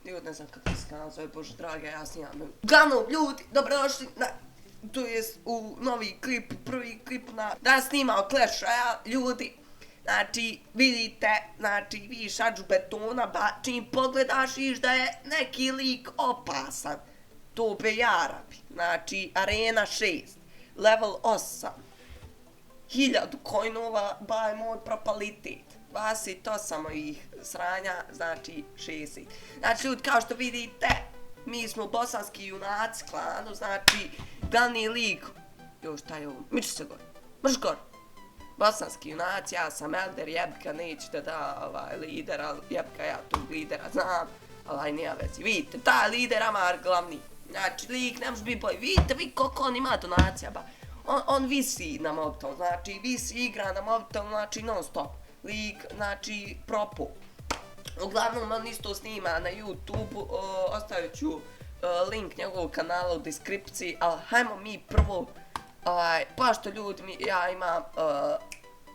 Ljudi, ne znam kako se nazove, bože drage, ja snimam. Uglavnom, ljudi, dobrodošli na... To jest u novi klip, prvi klip na... Da snimao Clash Royale, ljudi. Znači, vidite, znači, vidiš ađu betona, čim pogledaš vidiš da je neki lik opasan. To bejarabi. Znači, arena 6, level 8. 1000 coinova, buy mod propalitet. 28 mojih sranja, znači 60. Znači, ljudi, kao što vidite, mi smo bosanski junaci klanu, znači, glavni lik... Jo, šta je ovo? Miči se gore. Mrš gore. Bosanski junaci, ja sam Elder, jebka, nećete da lider, ali jebka, ja tog lidera znam, ali nija vezi. Vidite, taj lider Amar glavni. Znači, lik ne može biti bolji. Vidite vi koliko on ima donacija, ba. On visi na mobitel, znači, visi igra na mobitel, znači, non stop. Lik, znači, propo. Uglavnom, on isto snima na YouTube, ostavit ću link njegovog kanala u deskripciji, ali hajmo mi prvo, pošto ljudi, ja imam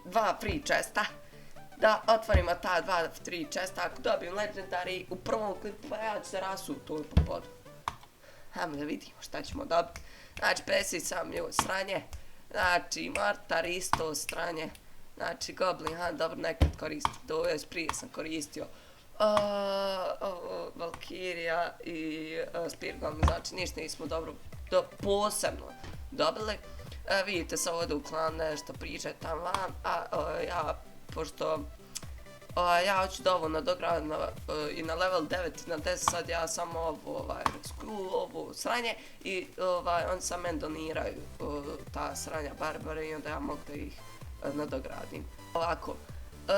2 free chesta, da otvorimo ta 2 free chesta, ako dobijem legendary u prvom klipu, pa ja ću se rasuti u po podu. Hajmo da vidimo šta ćemo dobiti. Znači, sam je sranje, znači, Mortar isto sranje, znači, Goblin Hunt, dobro nekad koristim, to je prije sam koristio. Valkyria i Spear Goblin, znači ništa nismo dobro, posebno dobili. Vidite se ovdje u klan nešto pričaju tam van, a ja, pošto ja hoću da ovo nadogradim i na level 9 i na 10, sad ja samo ovo sranje i oni sam meni doniraju ta sranja barbare i onda ja mogu da ih nadogradim. Ovako,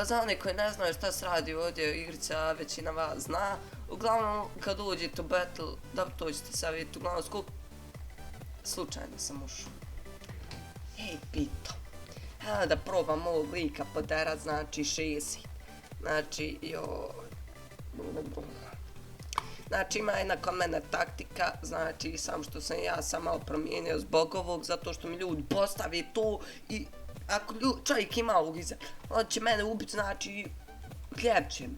za one koji ne znaju šta se radi ovdje igrica, većina vas zna. Uglavnom, kad uđete u battle, dobro to ćete sad vidjeti, uglavnom slučajno sam ušao. Ej, pito. Hajde da probam ovog lika poderat, znači 60. Znači, Znači, ima jedna kod mene taktika, znači, samo što sam ja sam malo promijenio zbog ovog, zato što mi ljudi postavi to i ako čovjek ima ovog iza, on će mene ubiti, znači, hljeb će me.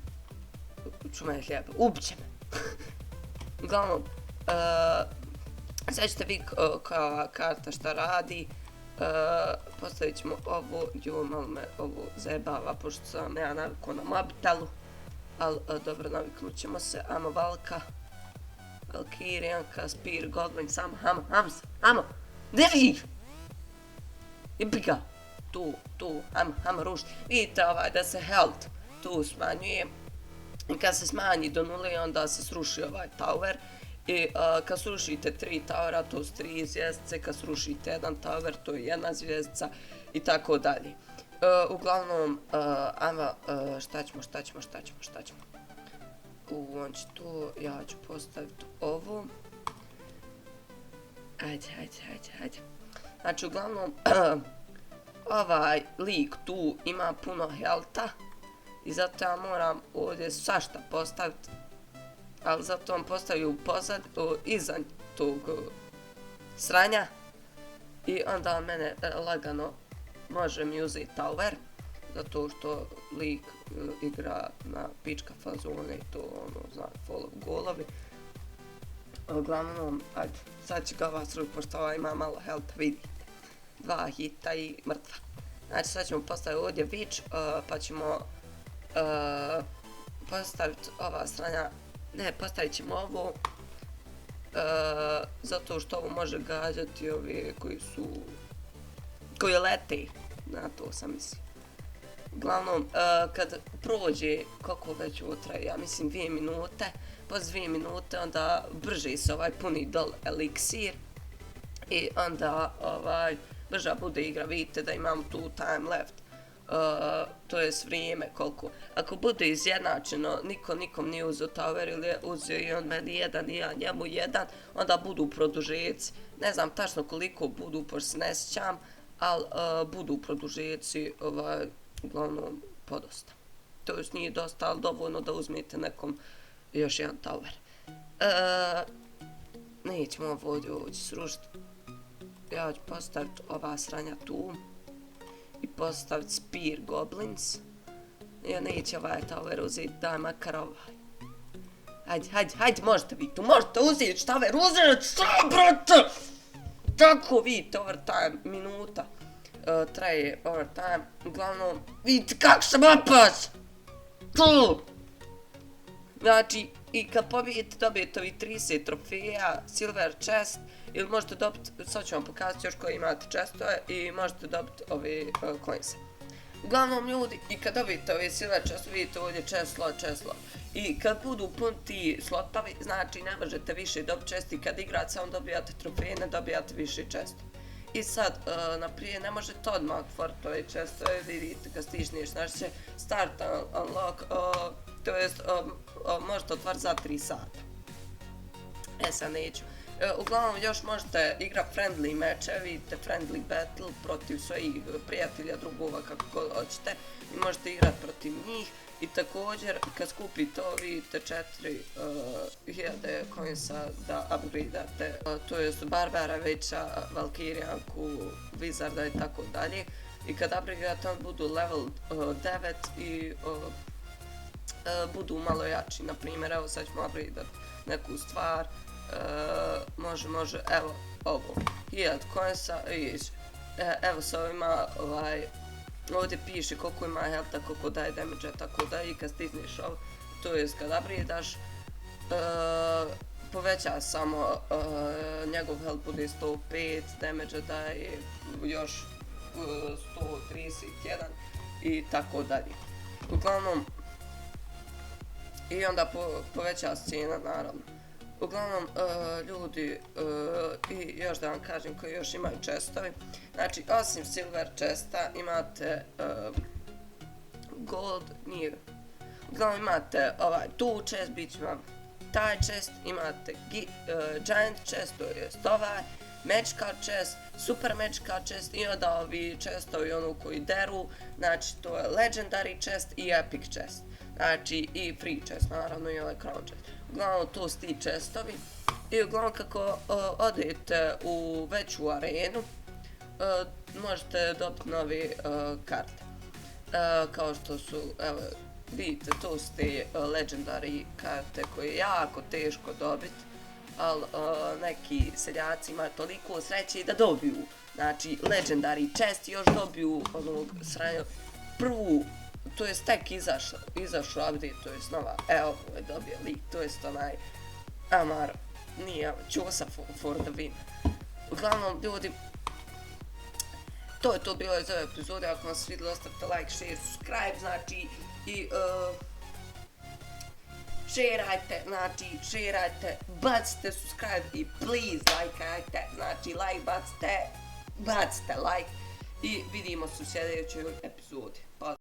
Ču mene hljeba, ubit će me. Uglavnom, sad ćete vidjeti koja karta šta radi. Postavit ćemo ovo, jo, malo me ovo zajebava, pošto sam ja navikao na mobitelu. Ali, dobro, naviknut ćemo se, amo Valka, Valkyrianka, Spear, Goblin, samo, hamo, gdje Ibi ga, tu, hamo rušiti. Vidite da se health tu smanjuje. I kad se smanji do 0, onda se sruši ovaj tower. I kad srušite 3 towera, to su 3 zvjezdice, kad srušite 1 tower, to je 1 zvjezdica i tako dalje. Uglavnom, šta ćemo? On će tu, ja ću postaviti ovo. Ajde. Znači, uglavnom, ovaj lik tu ima puno healtha i zato ja moram ovdje svašta postaviti. Ali zato vam postavio iza tog sranja i onda mene lagano može mi uzeti tower, zato što lik igra na pička fazone i to zna, follow golovi. Uglavnom, ajde, sad će ga vas ruti, pošto ova ima malo health, vidite. 2 hita i mrtva. Znači, sad ćemo postaviti ovdje witch, pa ćemo postaviti ova stranja, ne, postavit ćemo ovo, zato što ovo može gađati ove koji lete, na to sam mislio. Uglavnom, kad prođe, koliko već ovo traje, ja mislim 2 minute, posle 2 minute onda brže se puni dol eliksir i onda brža bude igra, vidite da imam tu time left, to je vrijeme koliko. Ako bude izjednačeno, niko nikom nije uzeo tower ili je uzeo i on meni 1 i ja njemu 1, onda budu produžeci. Ne znam tačno koliko budu, pošto se ne sjećam, ali budu produžeci, uglavnom podosta. To jest nije dosta, ali dovoljno da uzmete nekom još jedan tower. Nećemo ovo ću srušiti. Ja ću postaviti ova sranja tu i postaviti Spear Goblins. Ja neće ovaj tower uzeti, daj makar ovaj. Hajde, možete vi tu, možete uzeti štave, šta, brate? Tako vidite, overtime, minuta. Traje overtime, uglavnom, vidite kako sam opas! Tu! Znači, i kad pobijete, dobijete ovi 30 trofeja, silver chest, ili možete dobiti, sad ću vam pokazati još koji imate chestove, i možete dobiti ove coinse. Uglavnom ljudi, i kad dobijete ove silver chestove, vidite ovdje chest slot. I kad budu pun ti slotovi, znači ne možete više dobiti chest i kad igrate samo dobijate trofeje, ne dobijate više chest. I sad, naprijed, ne možete odmah otvoriti ove chestove, vidite kad stižneš, znači će start unlock, to jest možete otvoriti za 3 sata. Sad neću. Uglavnom još možete igrati friendly meče, vidite friendly battle protiv svojih prijatelja, drugova, kako god hoćete. I možete igrati protiv njih. I također kad skupite to vidite 4000 coinsa da upgradeate, to jest Barbara, Veća, Valkyrijanku, Wizarda i tako dalje. I kad upgradeate on budu level 9 i budu malo jači. Naprimjer, evo sad ćemo upgradeat neku stvar, može, evo ovo, 1000 coinsa, evo sa ovima, ovdje piše koliko ima healtha, koliko daje damage, tako da i kad stisneš ovo, to jest kad upgradeaš, poveća samo njegov health bude 105, damage daje još 131 i tako dalje. Uglavnom, i onda poveća cijena naravno. Uglavnom, ljudi, i još da vam kažem koji još imaju chestovi, znači osim silver chesta imate gold, nije, uglavnom imate tu chest, bit će vam taj chest, imate giant chest, to je ovaj, match card chest, super match card chest i onda ovi chestovi ono koji deru, znači to je legendary chest i epic chest, znači i free chest naravno i ovaj crown chest. Uglavnom to su ti chestovi i uglavnom kako odete u veću arenu možete dobiti nove karte. Kao što su, evo vidite, to su te legendary karte koje je jako teško dobiti, ali neki seljaci imaju toliko sreće da dobiju, znači legendary chest, još dobiju onog sranju prvu, to jest tek izašao update, to jest nova, evo je dobio lik, to jest onaj Amar, nije Ćosa for the win. Uglavnom ljudi, to je to bilo iz ove epizode, ako vam se svidjelo ostavite like, share, subscribe, znači i šerajte, bacite subscribe i please lajkajte, znači like bacite like i vidimo se u sljedećoj epizodi.